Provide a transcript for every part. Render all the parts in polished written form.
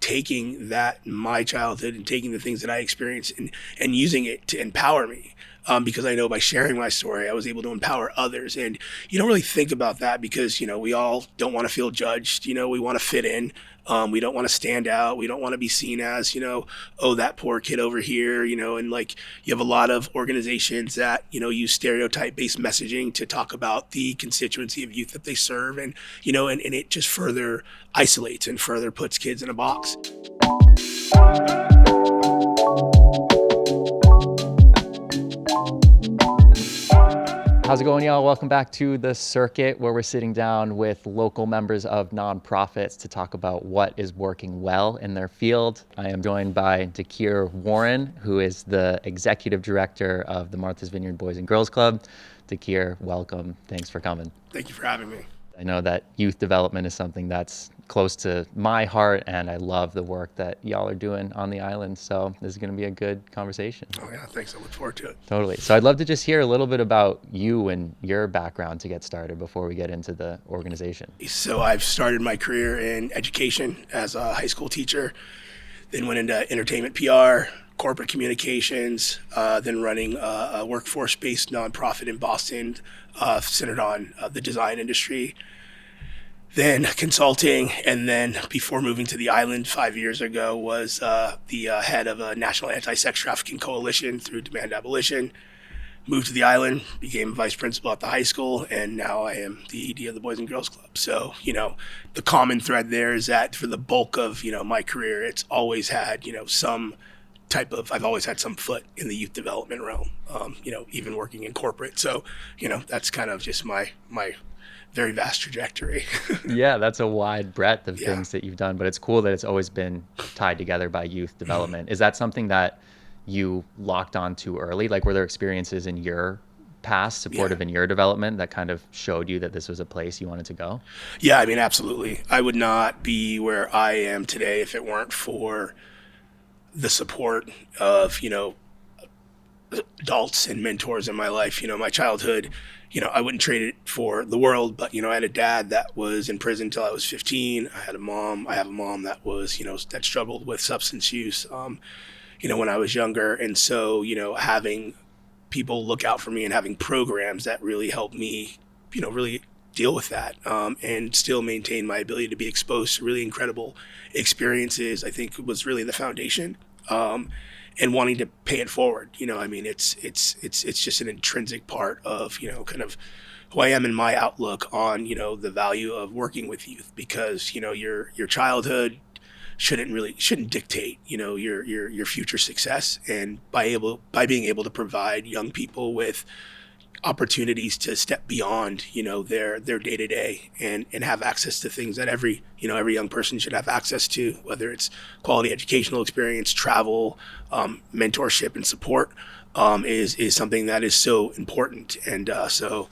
taking that, my childhood, and taking the things that I experienced and using it to empower me. Because I know by sharing my story, I was able to empower others. And you don't really think about that because, we all don't want to feel judged. We want to fit in. We don't want to stand out. We don't want to be seen as, oh, that poor kid over here, and like you have a lot of organizations that, use stereotype-based messaging to talk about the constituency of youth that they serve. And, and it just further isolates and further puts kids in a box. How's it going, y'all? Welcome back to The Circuit, where we're sitting down with local members of nonprofits to talk about what is working well in their field. I am joined by Dhakir Warren, who is the executive director of the Martha's Vineyard Boys and Girls Club. Dhakir, welcome. Thanks for coming. Thank you for having me. I know that youth development is something that's close to my heart, and I love the work that y'all are doing on the island. So this is going to be a good conversation. Oh yeah, thanks. I look forward to it. Totally. So I'd love to just hear a little bit about you and your background to get started before we get into the organization. So I've started my career in education as a high school teacher, then went into entertainment PR, corporate communications, then running a workforce-based nonprofit in Boston centered on the design industry, then consulting, and then before moving to the island 5 years ago was the head of a national anti-sex trafficking coalition through Demand Abolition. Moved to the island, became vice principal at the high school, and now I am the ED of the Boys and Girls Club. So, the common thread there is that for the bulk of, my career, it's always had, I've always had some foot in the youth development realm, even working in corporate. So, that's kind of just my very vast trajectory. Yeah, that's a wide breadth of things that you've done, but it's cool that it's always been tied together by youth development. Is that something that you locked on to early? Like, were there experiences in your past supportive in your development that kind of showed you that this was a place you wanted to go? Yeah, I mean, absolutely. I would not be where I am today if it weren't for the support of, adults and mentors in my life. My childhood, I wouldn't trade it for the world, but, I had a dad that was in prison till I was 15. I have a mom that was, that struggled with substance use, when I was younger. And so, having people look out for me and having programs that really helped me, really deal with that, and still maintain my ability to be exposed to really incredible experiences, I think was really the foundation, and wanting to pay it forward. It's just an intrinsic part of, kind of who I am in my outlook on, the value of working with youth, because, your childhood shouldn't dictate, your future success. And by being able to provide young people with opportunities to step beyond, their day-to-day and have access to things that every young person should have access to, whether it's quality educational experience, travel, mentorship and support, is something that is so important. And so,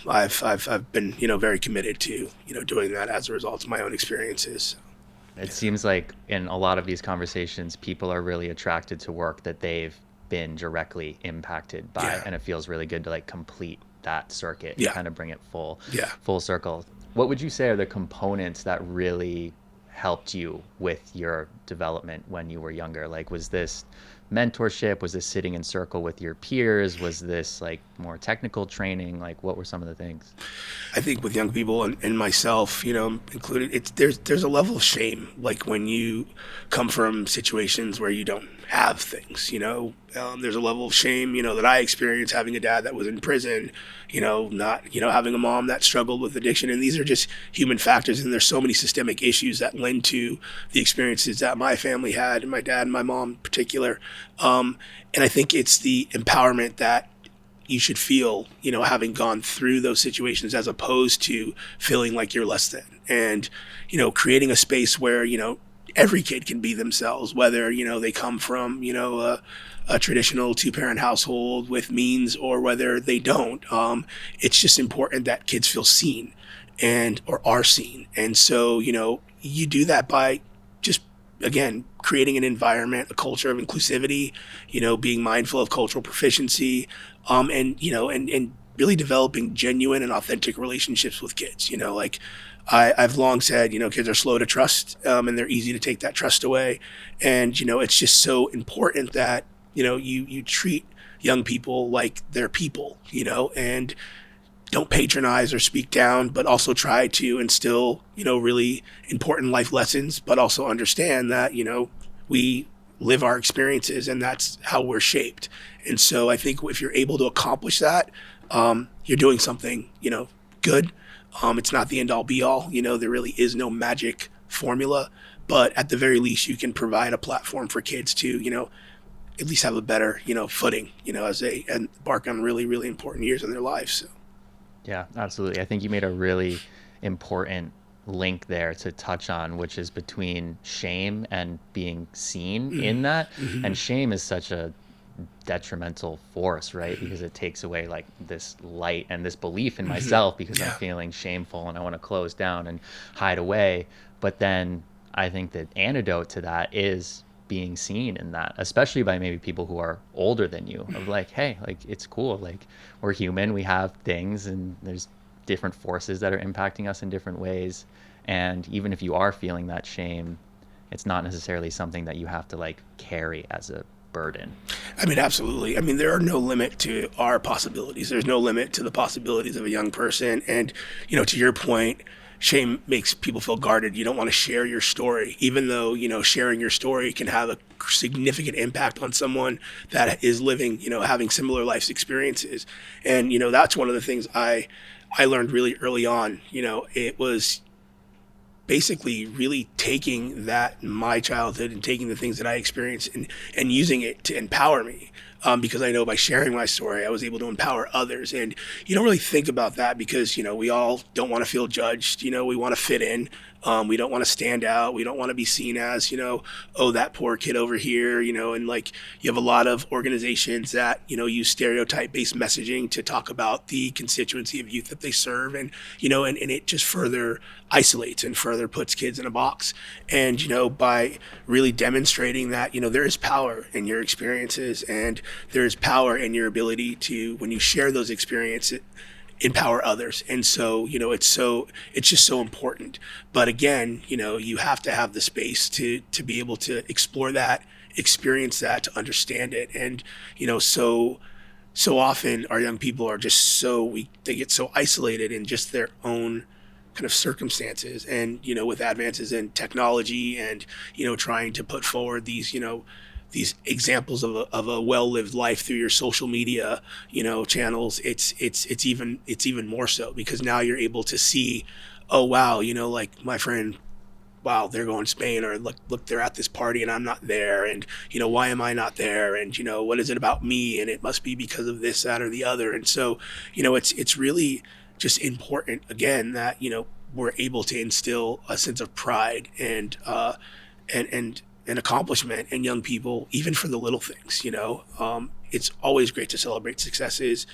I've been, very committed to, doing that as a result of my own experiences. It seems like in a lot of these conversations, people are really attracted to work that they've been directly impacted by, and it feels really good to complete that circuit and kind of bring it full circle. What would you say are the components that really helped you with your development when you were younger? Like, was this mentorship? Was this sitting in circle with your peers? Was this more technical training? What were some of the things? I think with young people and myself, included, there's a level of shame, when you come from situations where you don't have things, there's a level of shame, that I experienced having a dad that was in prison, not, having a mom that struggled with addiction. And these are just human factors. And there's so many systemic issues that lend to the experiences that my family had, and my dad and my mom in particular. And I think it's the empowerment that you should feel, having gone through those situations, as opposed to feeling like you're less than. And, creating a space where, every kid can be themselves, whether, they come from, a traditional two-parent household with means, or whether they don't. It's just important that kids feel seen or are seen. And so, you do that by just, again, creating an environment, a culture of inclusivity, being mindful of cultural proficiency, and really developing genuine and authentic relationships with kids. Like I've long said, kids are slow to trust, and they're easy to take that trust away. And, it's just so important that, you treat young people like they're people, and don't patronize or speak down, but also try to instill, really important life lessons, but also understand that, we live our experiences and that's how we're shaped. And so I think if you're able to accomplish that, you're doing something, good. It's not the end all be all, there really is no magic formula, but at the very least you can provide a platform for kids to, at least have a better, footing, as they embark on really, really important years in their lives. So. Yeah, absolutely. I think you made a really important link there to touch on, which is between shame and being seen in that. And shame is such a detrimental force, right? Because it takes away like this light and this belief in myself, because I'm feeling shameful and I want to close down and hide away. But then I think the antidote to that is being seen in that, especially by maybe people who are older than you, of like, hey, like it's cool, like we're human, we have things, and there's different forces that are impacting us in different ways. And even if you are feeling that shame, it's not necessarily something that you have to like carry as a burden. I mean, absolutely. I mean, there are no limit to our possibilities. There's no limit to the possibilities of a young person. And, to your point, shame makes people feel guarded. You don't want to share your story, even though, sharing your story can have a significant impact on someone that is living, having similar life experiences. And, that's one of the things I learned really early on. It was basically really taking that, my childhood, and taking the things that I experienced and using it to empower me. Because I know by sharing my story, I was able to empower others. And you don't really think about that because, we all don't want to feel judged. We want to fit in. We don't want to stand out. We don't want to be seen as, oh, that poor kid over here, and like you have a lot of organizations that, use stereotype-based messaging to talk about the constituency of youth that they serve. And, and it just further isolates and further puts kids in a box. And, by really demonstrating that, there is power in your experiences and there is power in your ability to, when you share those experiences, empower others. And so, it's just so important. But again, you have to have the space to be able to explore that, experience that, to understand it. And, so often our young people are just they get so isolated in just their own kind of circumstances. And, with advances in technology and, trying to put forward these examples of a well-lived life through your social media, channels, it's even more so, because now you're able to see, oh, wow, like my friend, wow, they're going to Spain, or look, they're at this party and I'm not there. And, why am I not there? And, what is it about me? And it must be because of this, that, or the other. And so, it's really just important, again, that, we're able to instill a sense of pride and accomplishment in young people, even for the little things. It's always great to celebrate successes,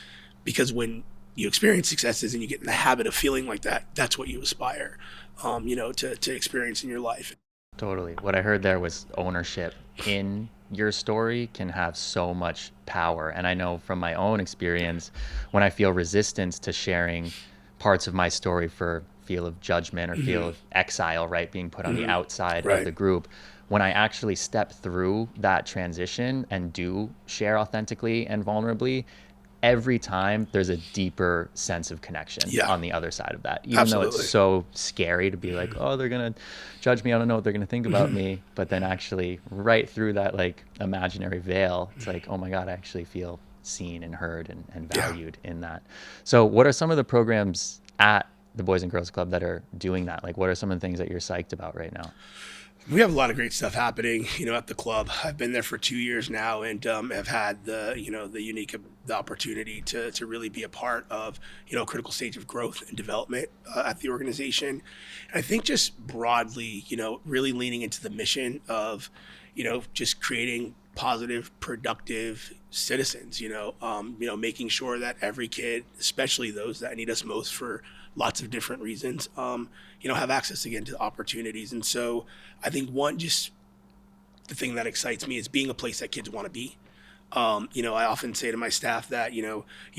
because when you experience successes and you get in the habit of feeling like that, that's what you aspire, to experience in your life. Totally. What I heard there was ownership in your story can have so much power. And I know from my own experience, when I feel resistance to sharing parts of my story for feel of judgment or feel of exile, right, being put on the outside of the group, when I actually step through that transition and do share authentically and vulnerably, every time there's a deeper sense of connection on the other side of that. Even though it's so scary to be like, oh, they're going to judge me, I don't know what they're going to think about me. But then actually right through that like imaginary veil, it's like, oh my God, I actually feel seen and heard and valued in that. So what are some of the programs at the Boys and Girls Club that are doing that? Like, what are some of the things that you're psyched about right now? We have a lot of great stuff happening, at the club. I've been there for 2 years now, and have had the unique the opportunity to really be a part of, a critical stage of growth and development at the organization. And I think just broadly, really leaning into the mission of, just creating positive, productive citizens, making sure that every kid, especially those that need us most for lots of different reasons, have access again to opportunities. And so I think just the thing that excites me is being a place that kids want to be. I often say to my staff that, we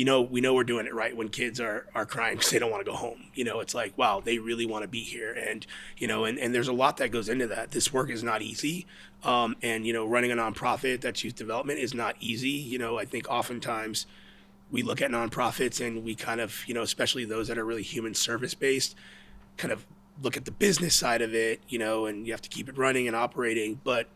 know we're doing it right when kids are crying because they don't want to go home. It's like, wow, they really want to be here. And there's a lot that goes into that. This work is not easy. Running a nonprofit that's youth development is not easy. I think oftentimes we look at nonprofits and we kind of, especially those that are really human service based, kind of look at the business side of it, and you have to keep it running and operating, but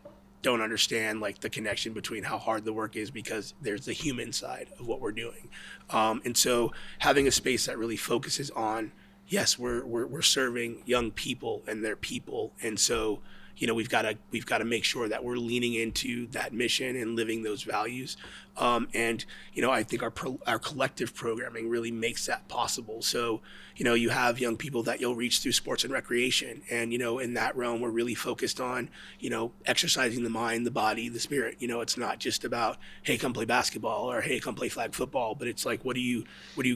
don't understand like the connection between how hard the work is because there's the human side of what we're doing. And so having a space that really focuses on, yes, we're serving young people and their people. And so, we've got to make sure that we're leaning into that mission and living those values. I think our collective programming really makes that possible. So, you have young people that you'll reach through sports and recreation. And, in that realm, we're really focused on, exercising the mind, the body, the spirit. It's not just about, hey, come play basketball or hey, come play flag football, but it's like, what are you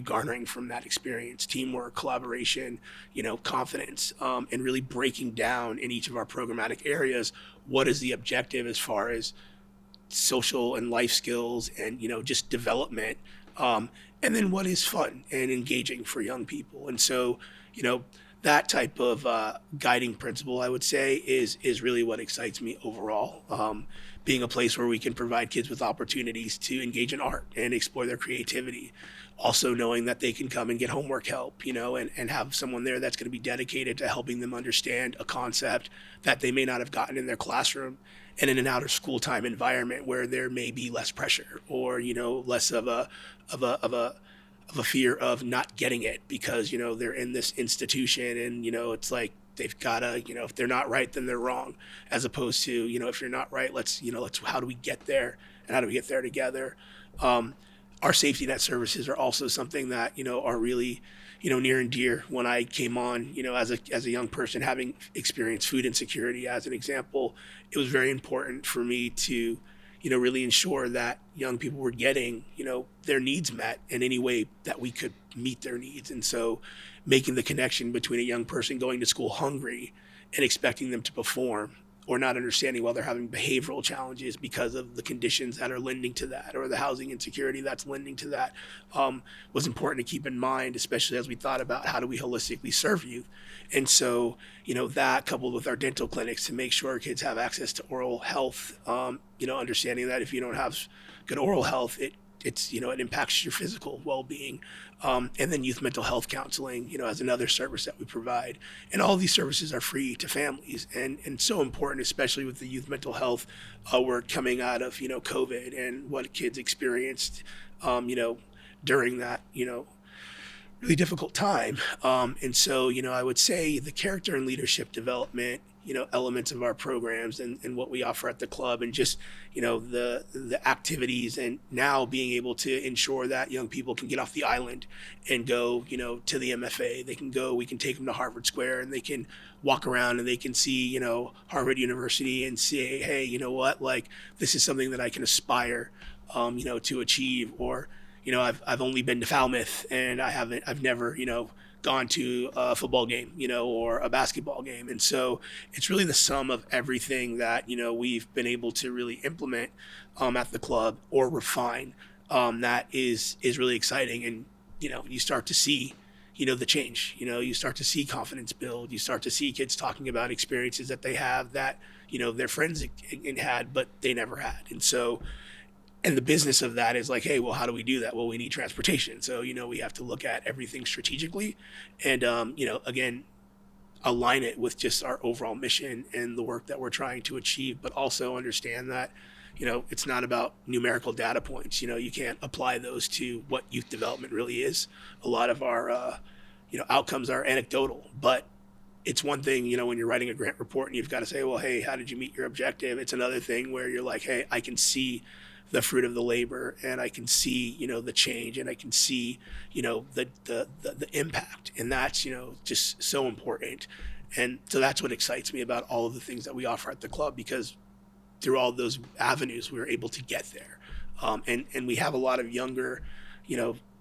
garnering from that experience? Teamwork, collaboration, confidence, and really breaking down in each of our programmatic areas, what is the objective as far as social and life skills and just development, and then what is fun and engaging for young people. And so that type of guiding principle, I would say, is really what excites me overall. Being a place where we can provide kids with opportunities to engage in art and explore their creativity, also knowing that they can come and get homework help, and have someone there that's going to be dedicated to helping them understand a concept that they may not have gotten in their classroom, and in an out of school time environment where there may be less pressure or less of a fear of not getting it because they're in this institution and it's like they've got to if they're not right then they're wrong, as opposed to if you're not right, let's how do we get there and how do we get there together. Our safety net services are also something that are really near and dear. When I came on, as a young person having experienced food insecurity as an example, it was very important for me to really ensure that young people were getting their needs met in any way that we could meet their needs. And so making the connection between a young person going to school hungry and expecting them to perform, or not understanding while they're having behavioral challenges because of the conditions that are lending to that, or the housing insecurity that's lending to that, was important to keep in mind, especially as we thought about how do we holistically serve youth. And so, that coupled with our dental clinics to make sure our kids have access to oral health, understanding that if you don't have good oral health, it impacts your physical well-being. And then youth mental health counseling, as another service that we provide. And all these services are free to families and so important, especially with the youth mental health work coming out of, COVID and what kids experienced, during that, really difficult time. And so, I would say the character and leadership development, elements of our programs and what we offer at the club, and just, the activities, and now being able to ensure that young people can get off the island and go, to the MFA. We can take them to Harvard Square and they can walk around and they can see, Harvard University and say, hey, like this is something that I can aspire, to achieve. Or, I've only been to Falmouth and I've never, gone to a football game, or a basketball game. And so it's really the sum of everything that, we've been able to really implement at the club or refine, that is really exciting. And, you start to see, the change, you start to see confidence build. You start to see kids talking about experiences that they have that, their friends had, but they never had. And so, and the business of that is like, hey, well, how do we do that? Well, we need transportation. So, we have to look at everything strategically and, again, align it with just our overall mission and the work that we're trying to achieve, but also understand that, it's not about numerical data points. You can't apply those to what youth development really is. A lot of our, outcomes are anecdotal, but it's one thing, when you're writing a grant report and you've got to say, well, hey, how did you meet your objective? It's another thing where you're like, hey, I can see the fruit of the labor, and I can see, the change, and I can see, the impact, and that's, just so important. And so that's what excites me about all of the things that we offer at the club, because through all those avenues, we were able to get there. And we have a lot of younger,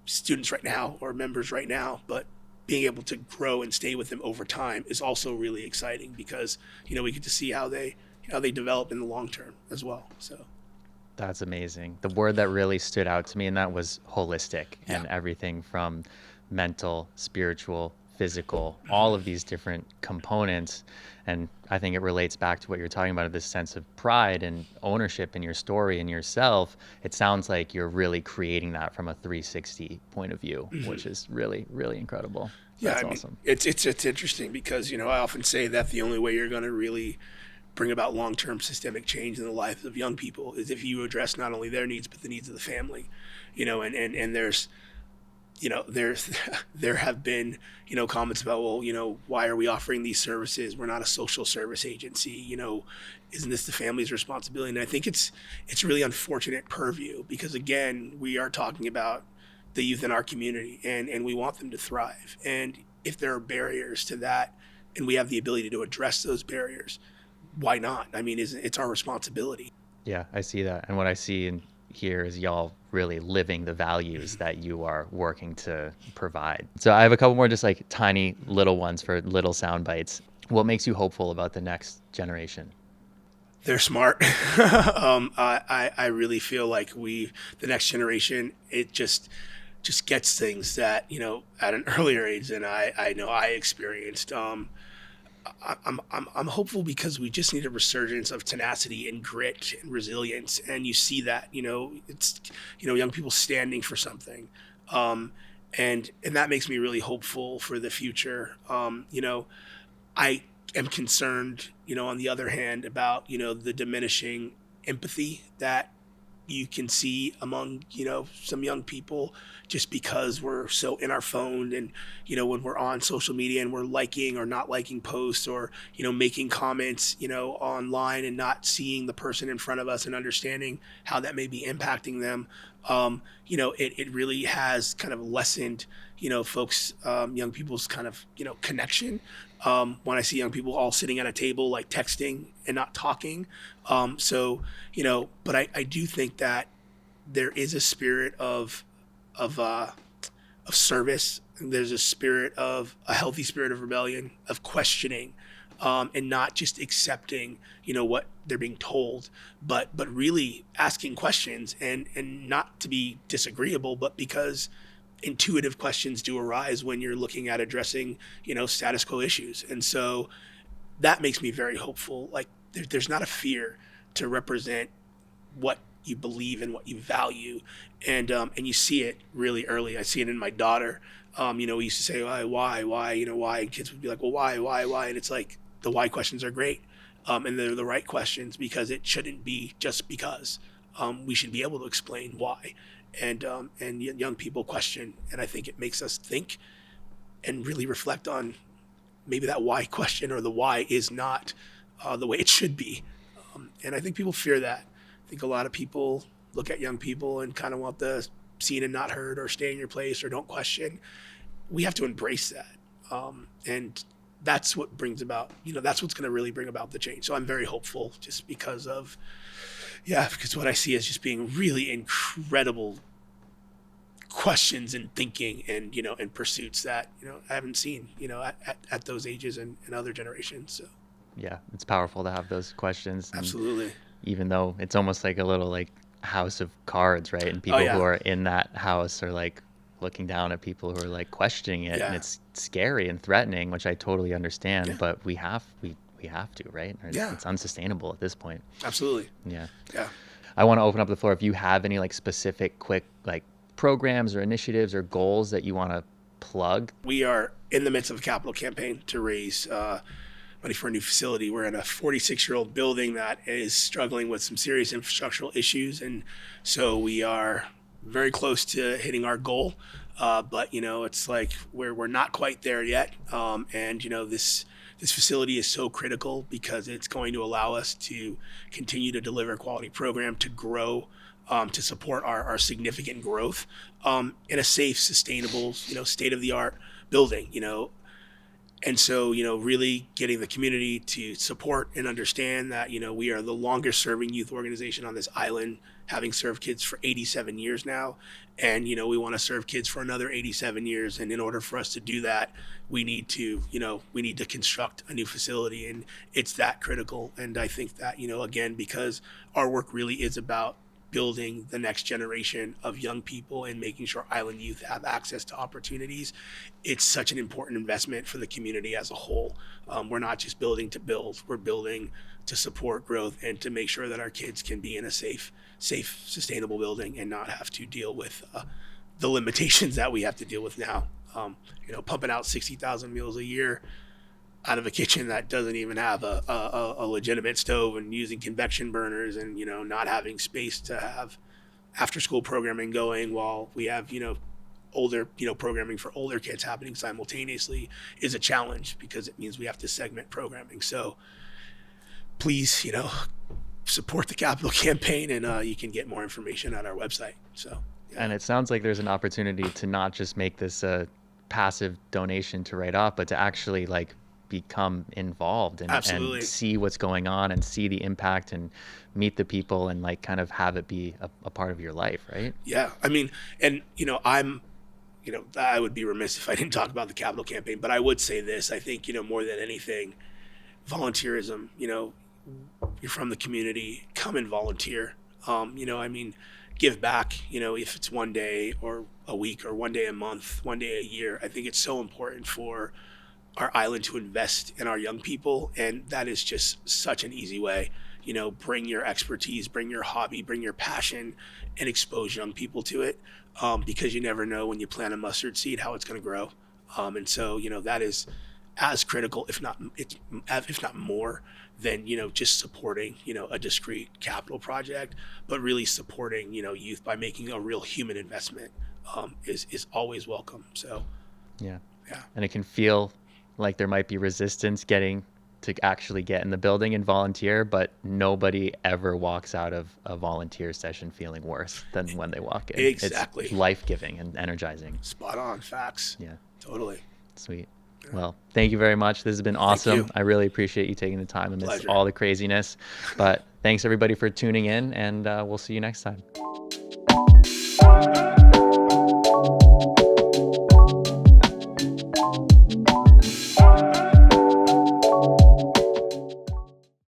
students right now, or members right now, but being able to grow and stay with them over time is also really exciting, because, we get to see how they develop in the long term as well. So. That's amazing. The word that really stood out to me in that was holistic, Yeah. and everything from mental, spiritual, physical, all of these different components. And I think it relates back to what you're talking about, this sense of pride and ownership in your story and yourself. It sounds like you're really creating that from a 360 point of view, which is really, really incredible. Yeah, That's I mean, awesome. it's interesting because, I often say that the only way you're going to really bring about long-term systemic change in the lives of young people is if you address not only their needs but the needs of the family. And there's there have been, comments about, well, why are we offering these services? We're not a social service agency. Isn't this the family's responsibility? And I think it's really unfortunate purview because, again, we are talking about the youth in our community, and we want them to thrive. And if there are barriers to that and we have the ability to address those barriers, why not? I mean, it's our responsibility. Yeah, I see that. And what I see in here is y'all really living the values that you are working to provide. So I have a couple more just like tiny little ones for little sound bites. What makes you hopeful about the next generation? They're smart. I really feel like the next generation, it just gets things that, at an earlier age than I know I experienced. I'm hopeful because we just need a resurgence of tenacity and grit and resilience, and you see that it's young people standing for something, and that makes me really hopeful for the future. I am concerned, on the other hand, about the diminishing empathy that you can see among some young people, just because we're so in our phone and when we're on social media and we're liking or not liking posts or making comments online and not seeing the person in front of us and understanding how that may be impacting them. It really has kind of lessened folks, young people's kind of connection. When I see young people all sitting at a table, like texting and not talking. But I do think that there is a spirit of service. There's a healthy spirit of rebellion, of questioning, and not just accepting, what they're being told, but really asking questions and not to be disagreeable, but because intuitive questions do arise when you're looking at addressing, status quo issues. And so that makes me very hopeful. Like there's not a fear to represent what you believe and what you value. And you see it really early. I see it in my daughter. We used to say, why, why, why? And kids would be like, well, why? And it's like, the why questions are great. And they're the right questions because it shouldn't be just because. We should be able to explain why. And young people question, and I think it makes us think and really reflect on maybe that why question, or the why is not the way it should be. And I think people fear that. I think a lot of people look at young people and kind of want the seen and not heard, or stay in your place, or don't question. We have to embrace that. And that's what brings about, that's what's going to really bring about the change. So I'm very hopeful just because what I see is just being really incredible questions and thinking and, and pursuits that, I haven't seen, at those ages and other generations. So. Yeah, it's powerful to have those questions. Absolutely. Even though it's almost like a little like house of cards, right? And people who are in that house are like looking down at people who are like questioning it, and it's scary and threatening, which I totally understand, but we have to, right? It's unsustainable at this point. Absolutely. Yeah. Yeah. I want to open up the floor. If you have any like specific quick like programs or initiatives or goals that you want to plug. We are in the midst of a capital campaign to raise money for a new facility. We're in a 46-year-old building that is struggling with some serious infrastructural issues, and so we are very close to hitting our goal. But it's like we're not quite there yet. And this facility is so critical because it's going to allow us to continue to deliver a quality program, to grow, to support our significant growth in a safe, sustainable, state-of-the-art building, And so, really getting the community to support and understand that, we are the longest serving youth organization on this island, having served kids for 87 years now. And, we want to serve kids for another 87 years. And in order for us to do that, we need to construct a new facility, and it's that critical. And I think that, again, because our work really is about building the next generation of young people and making sure island youth have access to opportunities. It's such an important investment for the community as a whole. We're not just building to build, we're building to support growth and to make sure that our kids can be in a safe, sustainable building and not have to deal with the limitations that we have to deal with now. Pumping out 60,000 meals a year out of a kitchen that doesn't even have a legitimate stove, and using convection burners, and not having space to have after school programming going while we have older programming for older kids happening simultaneously is a challenge, because it means we have to segment programming. So please support the capital campaign, and you can get more information on our website. So And it sounds like there's an opportunity to not just make this a passive donation to write off, but to actually become involved and see what's going on and see the impact and meet the people and kind of have it be a part of your life, right? Yeah. I mean, and I would be remiss if I didn't talk about the capital campaign, but I would say this. I think, more than anything, volunteerism, you're from the community, come and volunteer. Give back, if it's one day or a week or one day a month, one day a year. I think it's so important for our island to invest in our young people, and that is just such an easy way. Bring your expertise, bring your hobby, bring your passion, and expose young people to it, because you never know when you plant a mustard seed how it's going to grow. And so that is as critical, if not more, than just supporting a discrete capital project, but really supporting youth by making a real human investment is always welcome. So yeah, and it can feel like there might be resistance getting to actually get in the building and volunteer, but nobody ever walks out of a volunteer session feeling worse than when they walk in. Exactly. It's life-giving and energizing. Spot on. Facts. Yeah. Totally. Sweet. Well, thank you very much. This has been awesome. Thank you. I really appreciate you taking the time amidst Pleasure. all the craziness. But thanks everybody for tuning in, and we'll see you next time.